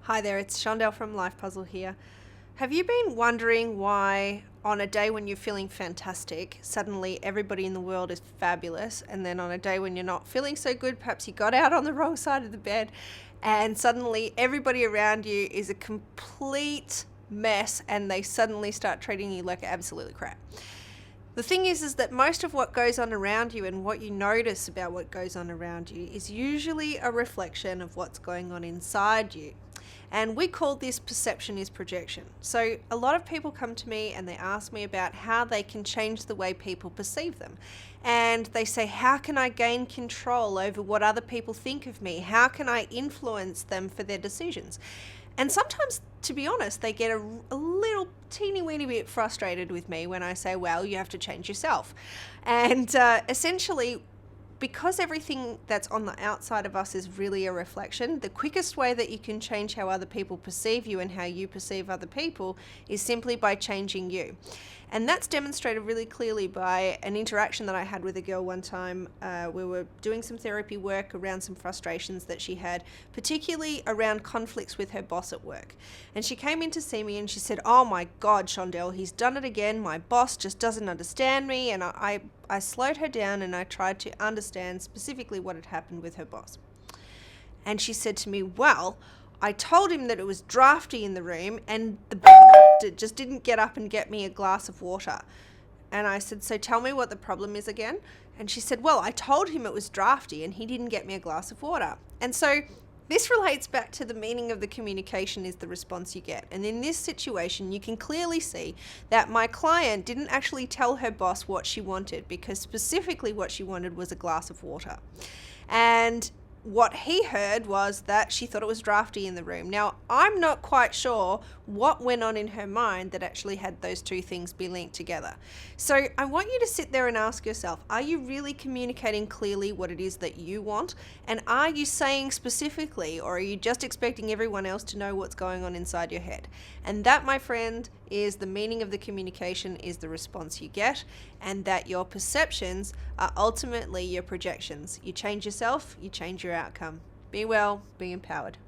Hi there, it's Shondell from Life Puzzle here. Have you been wondering why on a day when you're feeling fantastic, suddenly everybody in the world is fabulous, and then on a day when you're not feeling so good, perhaps you got out on the wrong side of the bed, and suddenly everybody around you is a complete mess and they suddenly start treating you like absolutely crap? The thing is that most of what goes on around you and what you notice about what goes on around you is usually a reflection of what's going on inside you. And we call this perception is projection. So a lot of people come to me and they ask me about how they can change the way people perceive them. And they say, how can I gain control over what other people think of me? How can I influence them for their decisions? And sometimes, to be honest, they get a little teeny weeny bit frustrated with me when I say, well, you have to change yourself. And essentially, because everything that's on the outside of us is really a reflection, the quickest way that you can change how other people perceive you and how you perceive other people is simply by changing you. And that's demonstrated really clearly by an interaction that I had with a girl one time. We were doing some therapy work around some frustrations that she had, particularly around conflicts with her boss at work. And she came in to see me and she said, oh my God, Shondell, he's done it again. My boss just doesn't understand me. And I slowed her down and I tried to understand specifically what had happened with her boss. And she said to me, well, I told him that it was drafty in the room and the bastard just didn't get up and get me a glass of water. And I said, so tell me what the problem is again. And she said, well, I told him it was drafty and he didn't get me a glass of water. And so this relates back to the meaning of the communication is the response you get. And in this situation, you can clearly see that my client didn't actually tell her boss what she wanted, because specifically what she wanted was a glass of water. And what he heard was that she thought it was drafty in the room. Now, I'm not quite sure what went on in her mind that actually had those two things be linked together. So I want you to sit there and ask yourself, are you really communicating clearly what it is that you want? And are you saying specifically, or are you just expecting everyone else to know what's going on inside your head? And that, my friend, is the meaning of the communication is the response you get, and that your perceptions are ultimately your projections. You change yourself, you change your outcome. Be well, be empowered.